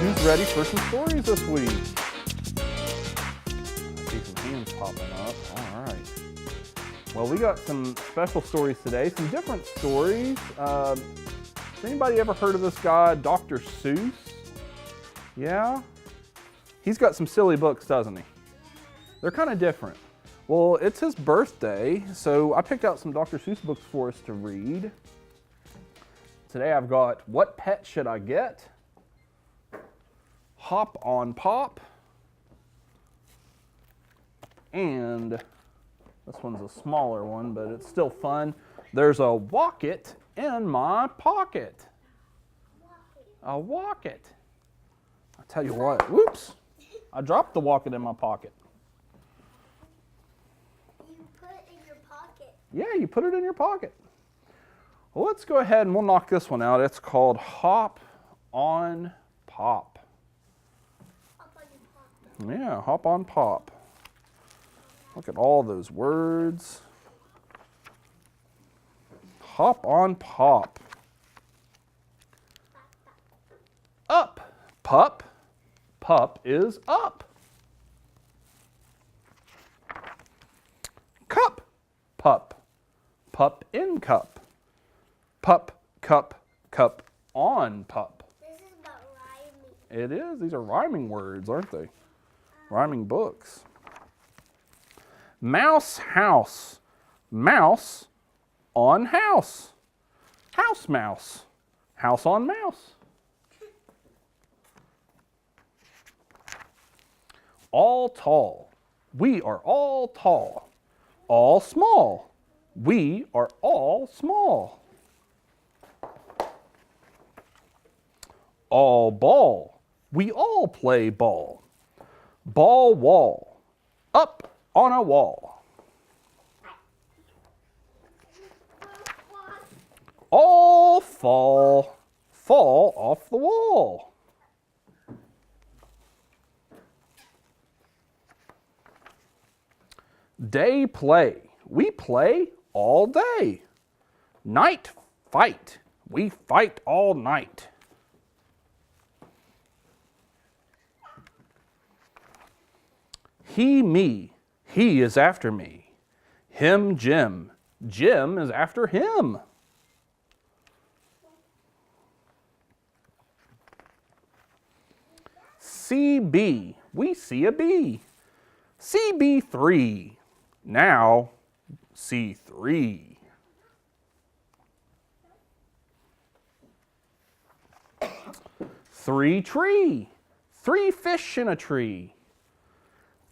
who's ready for some stories this week? I see some hands popping up. All right. Well, we got some special stories today, some different stories. Has anybody ever heard of this guy, Dr. Seuss? Yeah? He's got some silly books, doesn't he? They're kind of different. Well, it's his birthday, so I picked out some Dr. Seuss books for us to read. Today I've got What Pet Should I Get? Hop on Pop. And this one's a smaller one, but it's still fun. There's a Wocket in my pocket. A Wocket. I tell you what, whoops. I dropped the Wocket in my pocket. You put it in your pocket. Yeah, you put it in your pocket. Well, let's go ahead and we'll knock this one out. It's called Hop on Pop. Hop on your pop. Yeah, Hop on Pop. Look at all those words. Hop on Pop. Up, pup. Pup is up. Cup, pup. Pup in cup. Pup, cup, cup on pup. This is about rhyming. It is. These are rhyming words, aren't they? Rhyming books. Mouse house. Mouse on house. House mouse. House on mouse. All tall. We are all tall. All small. We are all small. All ball. We all play ball. Ball wall. Up on a wall. All fall. Fall off the wall. Day play. We play all day. Night fight. We fight all night. He, me. He is after me. Him, Jim. Jim is after him. CB. We see a bee. CB3. Now, C3. Three tree. Three fish in a tree.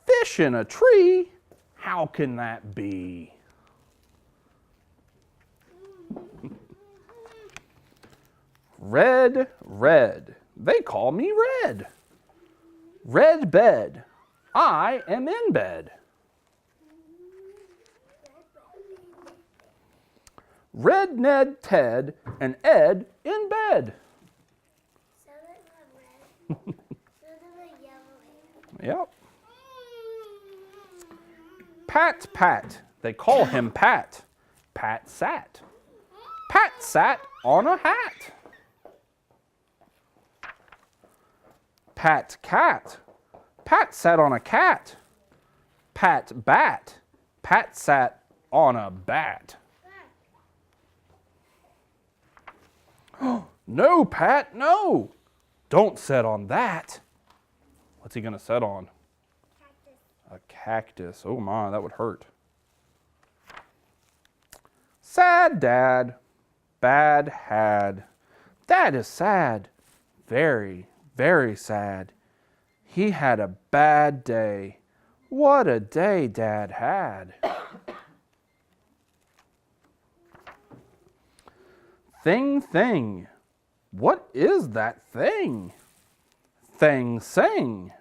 Fish in a tree? How can that be? Red, red. They call me Red. Red bed. I am in bed. Red Ned, Ted, and Ed in bed. Some of them have red. Some of them have yellow hair. Yep. Pat, Pat. They call him Pat. Pat sat. Pat sat on a hat. Pat cat. Pat sat on a cat. Pat bat. Pat sat on a bat. No, Pat, no. Don't sit on that. What's he going to sit on? Cactus. A cactus. Oh my, that would hurt. Sad dad. Bad had. Dad is sad. Very, very sad. He had a bad day. What a day Dad had. Thing, thing. What is that thing? Thing, sing.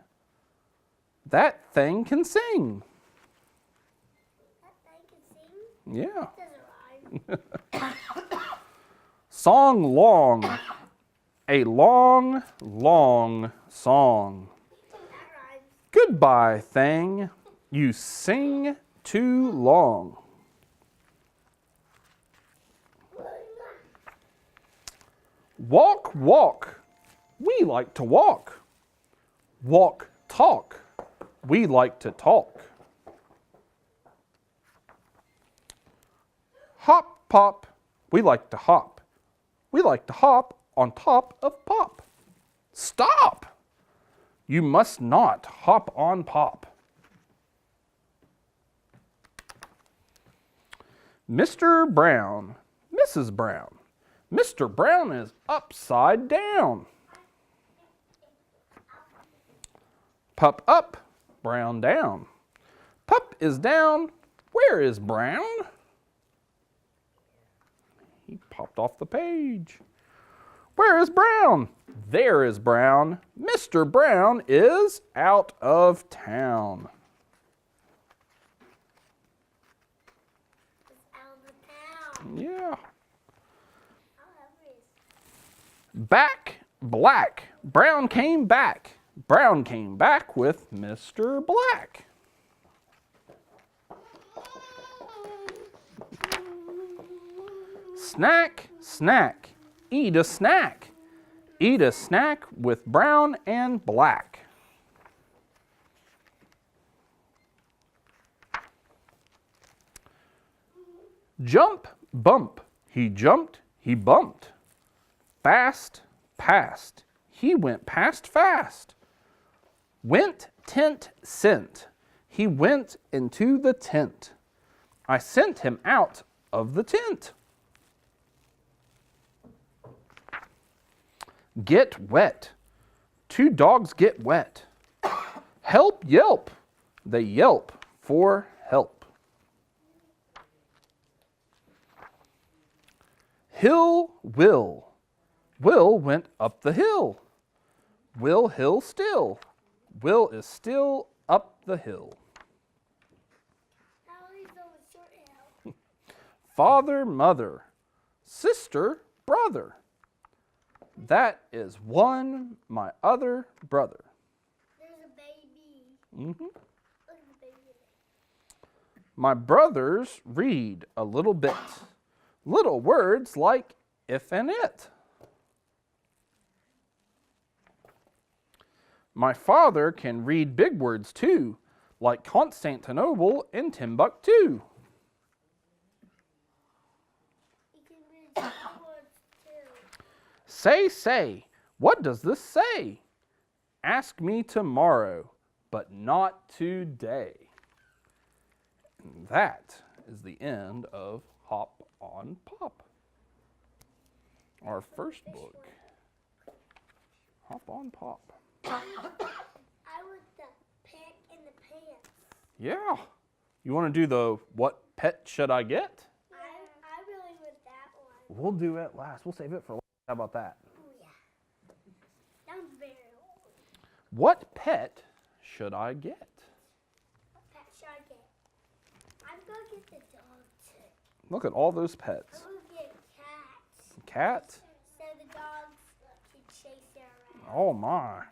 That thing can sing. That thing can sing? Yeah. That doesn't rhyme. Song long. A long, long song. That rhymes. Goodbye, thing. You sing too long. Walk, walk. We like to walk. Walk, talk. We like to talk. Hop, pop. We like to hop. We like to hop on top of Pop. Stop! You must not hop on Pop. Mr. Brown, Mrs. Brown. Mr. Brown is upside down. Pup up, Brown down. Pup is down. Where is Brown? He popped off the page. Where is Brown? There is Brown. Mr. Brown is out of town. Yeah. Back, black. Brown came back. Brown came back with Mr. Black. Snack, snack. Eat a snack. Eat a snack with Brown and Black. Jump, bump. He jumped, he bumped. Fast, past. He went past fast. Went, tent, sent. He went into the tent. I sent him out of the tent. Get wet. Two dogs get wet. Help, yelp. They yelp for help. Hill, Will. Will went up the hill. Will hill still. Will is still up the hill. Father, mother. Sister, brother. That is one, my other brother. There's a baby. Mm-hmm. Look at the baby. My brothers read a little bit. Little words like if and it. My father can read big words too, like Constantinople and Timbuktu. He can read big words too. Say, what does this say? Ask me tomorrow, but not today. And that is the end of Hop on Pop. Our first book. Hop on Pop. I want the pet in the pants. Yeah. You want to do the what pet should I get? I really want that one. We'll do it last. We'll save it for last. How about that? Oh, yeah. Sounds very old. What pet should I get? What pet should I get? I'm going to get the dog too. Look at all those pets. I'm going to get cats. Cat? So the dogs can chase her around. Oh my.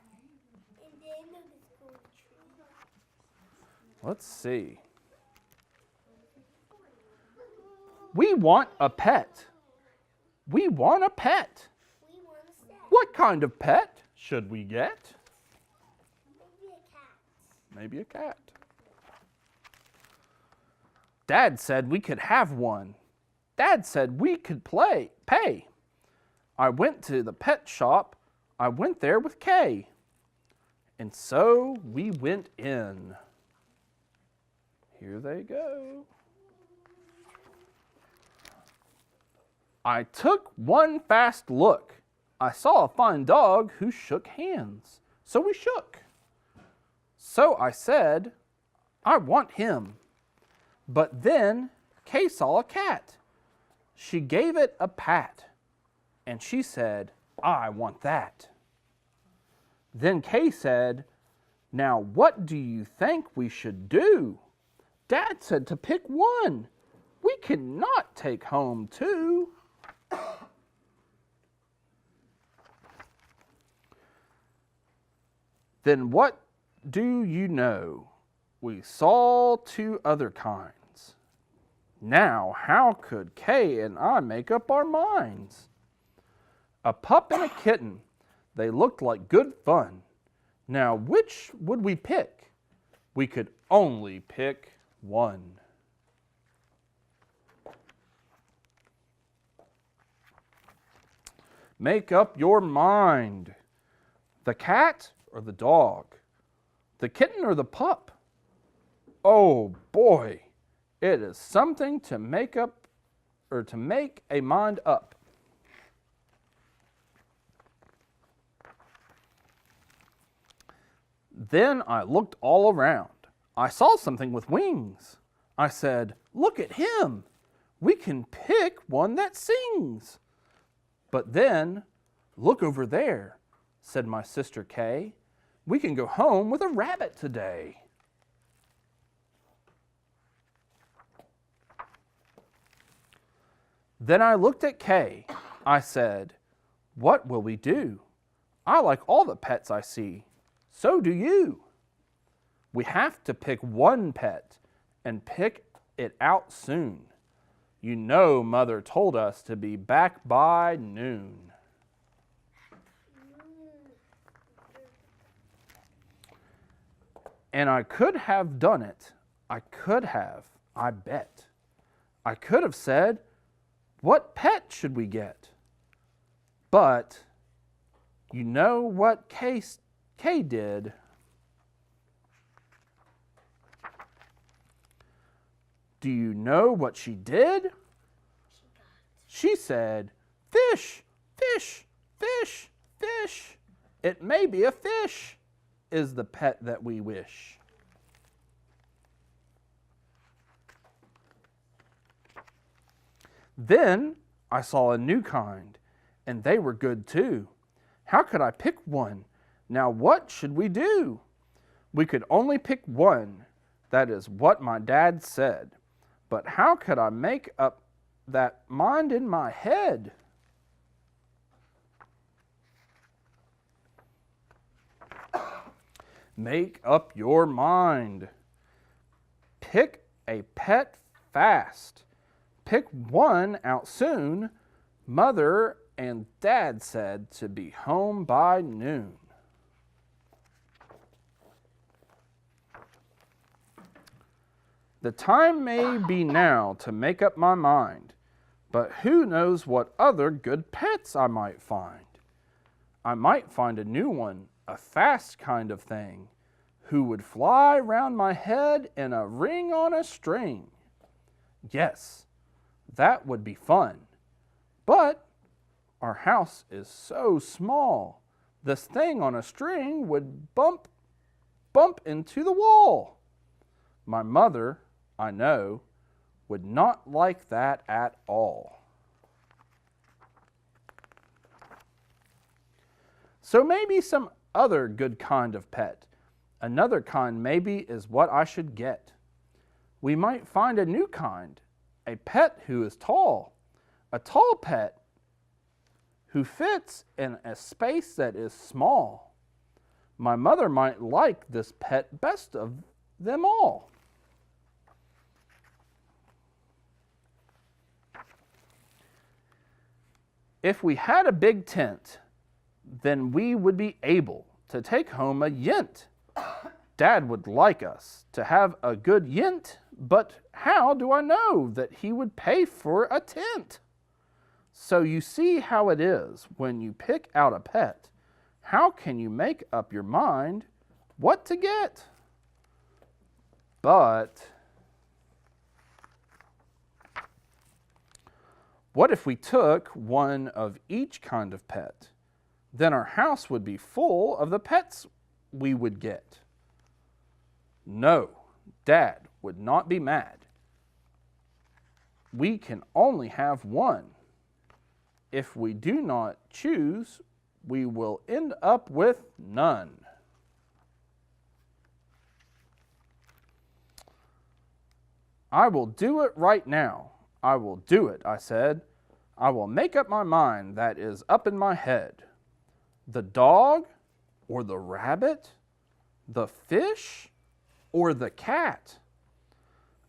And then look at the school tree. Let's see. We want a pet. We want a pet. We want a set. What kind of pet should we get? Maybe a cat. Maybe a cat. Dad said we could have one. Dad said we could pay. I went to the pet shop. I went there with Kay. And so we went in. Here they go. I took one fast look. I saw a fine dog who shook hands. So we shook. So I said, I want him. But then Kay saw a cat. She gave it a pat. And she said, I want that. Then Kay said, now what do you think we should do? Dad said to pick one. We cannot take home two. Then what do you know? We saw two other kinds. Now how could Kay and I make up our minds? A pup and a kitten, they looked like good fun. Now, which would we pick? We could only pick one. Make up your mind. The cat or the dog? The kitten or the pup? Oh boy, it is something to make up or to make a mind up. Then I looked all around. I saw something with wings. I said, "Look at him. We can pick one that sings." But then, "Look over there," said my sister Kay. "We can go home with a rabbit today." Then I looked at Kay. I said, "What will we do? I like all the pets I see. So do you. We have to pick one pet and pick it out soon. You know Mother told us to be back by noon." And I could have done it. I could have, I bet. I could have said, "What pet should we get?" But you know what Kay did? Do you know what she did? She said, "Fish, fish, fish, fish. It may be a fish is the pet that we wish." Then I saw a new kind, and they were good too. How could I pick one? Now what should we do? We could only pick one. That is what my dad said. But how could I make up that mind in my head? Make up your mind. Pick a pet fast. Pick one out soon. Mother and Dad said to be home by noon. The time may be now to make up my mind, but who knows what other good pets I might find. I might find a new one, a fast kind of thing, who would fly round my head in a ring on a string. Yes, that would be fun. But our house is so small, this thing on a string would bump into the wall. My mother, I know, would not like that at all. So maybe some other good kind of pet. Another kind maybe is what I should get. We might find a new kind, a pet who is tall, a tall pet who fits in a space that is small. My mother might like this pet best of them all. If we had a big tent, then we would be able to take home a yint. Dad would like us to have a good yint, but how do I know that he would pay for a tent? So you see how it is when you pick out a pet. How can you make up your mind what to get? But what if we took one of each kind of pet? Then our house would be full of the pets we would get. No, Dad would not be mad. We can only have one. If we do not choose, we will end up with none. I will do it right now. I will do it, I said. I will make up my mind that is up in my head. The dog or the rabbit? The fish or the cat?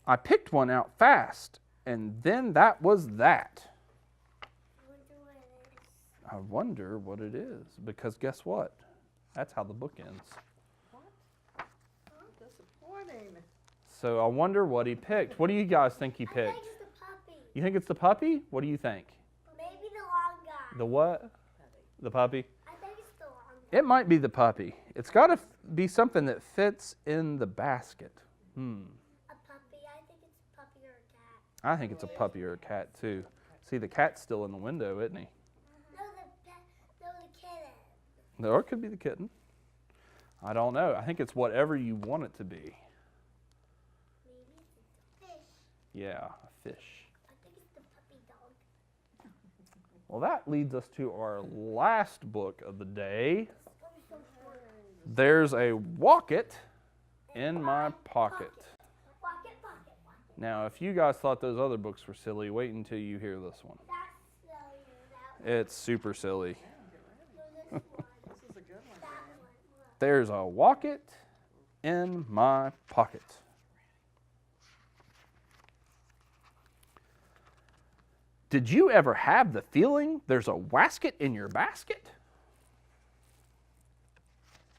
I picked one out fast, and then that was that. I wonder what it is, because guess what? That's how the book ends. What? Disappointing. So I wonder what he picked. What do you guys think he I picked? think it's the puppy. You think it's the puppy? What do you think? Maybe the long guy. The what? The puppy? I think it's the long guy. It might be the puppy. It's got to be something that fits in the basket. A puppy. I think it's a puppy or a cat. I think it's a puppy or a cat too. See, the cat's still in the window, isn't he? No, the kitten. Or it could be the kitten. I don't know. I think it's whatever you want it to be. Maybe it's a fish. Yeah, a fish. I think it's the puppy dog. Well, that leads us to our last book of the day. There's a Wocket in my pocket. Wocket. Now, if you guys thought those other books were silly, wait until you hear this one. That's silly. It's super silly. This one. This is a good one. That one. Look. There's a Wocket in my pocket. Did you ever have the feeling there's a wasket in your basket?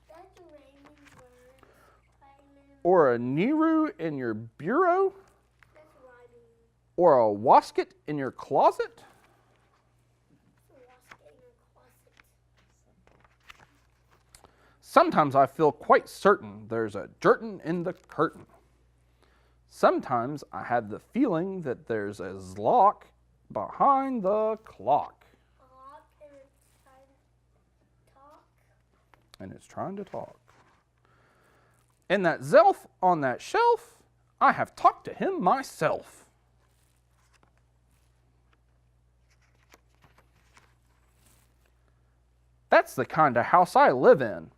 That's a raining word. Or a Niru in your bureau? That's rhyming. Or a wasket in your closet? That's a wasket in your closet. Sometimes I feel quite certain there's a jerkin in the curtain. Sometimes I have the feeling that there's a zlock behind the clock. A lock and it's trying to talk. And it's trying to talk. And that Zelf on that shelf, I have talked to him myself. That's the kind of house I live in.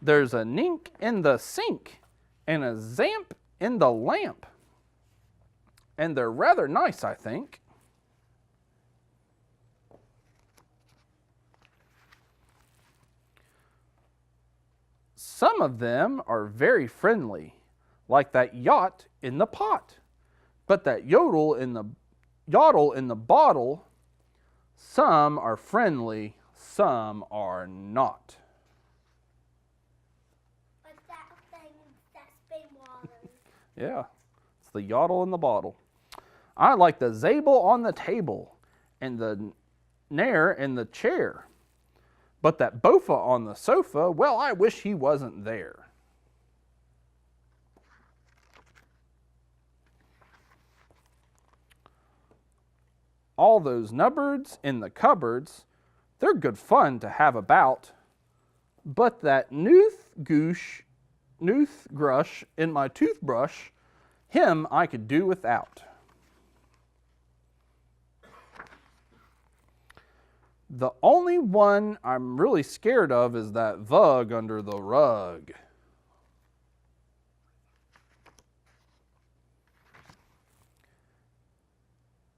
There's a nink in the sink and a zamp in the lamp. And they're rather nice, I think. Some of them are very friendly, like that yacht in the pot. But that yodel in the bottle, some are friendly, some are not. Like that thing that's been water. Yeah, it's the yodel in the bottle. I like the Zabel on the table and the Nair in the chair. But that Bofa on the sofa, well, I wish he wasn't there. All those nubbirds in the cupboards, they're good fun to have about. But that Noothgrush in my toothbrush, him I could do without. The only one I'm really scared of is that Vug under the rug.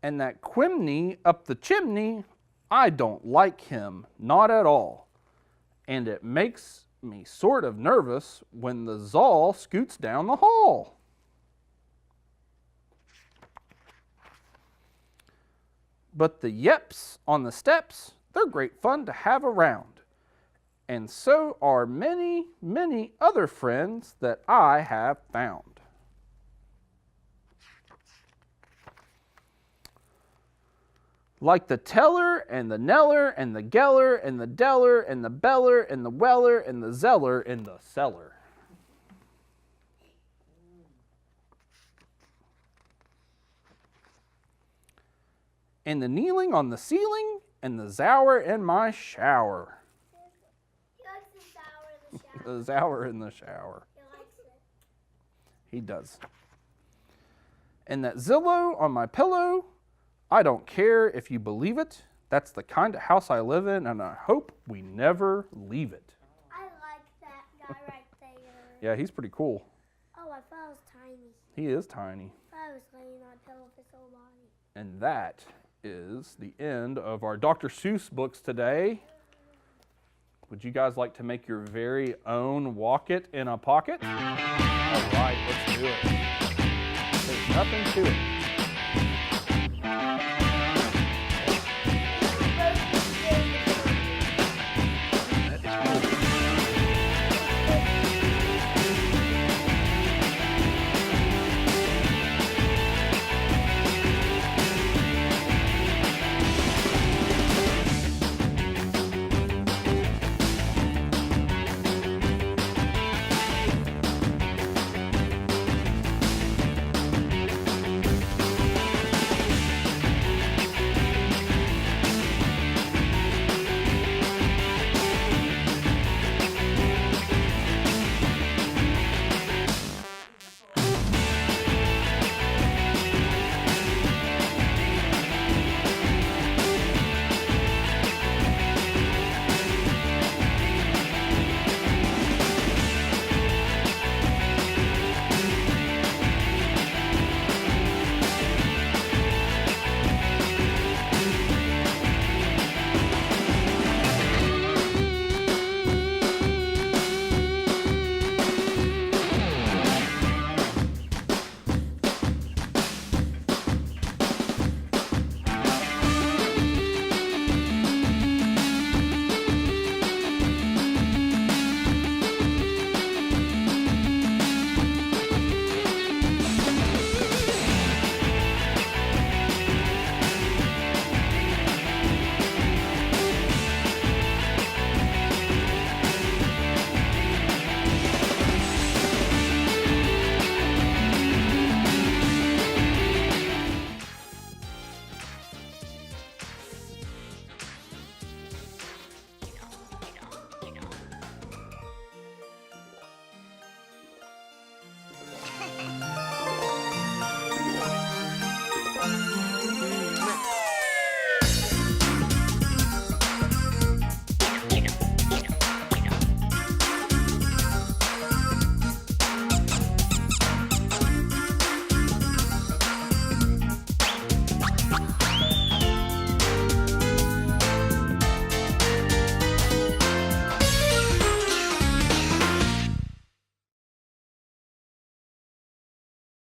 And that Quimney up the chimney, I don't like him, not at all. And it makes me sort of nervous when the Zal scoots down the hall. But the Yeps on the steps, they're great fun to have around. And so are many, many other friends that I have found. Like the Teller and the Neller and the Geller and the Deller and the Beller and the Weller and the Zeller in the cellar. And the kneeling on the ceiling and the Zower in my shower. He likes the shower in the shower. The Zower in the shower. He likes it. He does. And that Zillow on my pillow, I don't care if you believe it. That's the kind of house I live in, and I hope we never leave it. I like that guy right there. Yeah, he's pretty cool. Oh, I thought it was tiny. He is tiny. I thought it was laying on a pillow with his whole body. And that is the end of our Dr. Seuss books today. Would you guys like to make your very own Wocket in a pocket? All right, let's do it. There's nothing to it.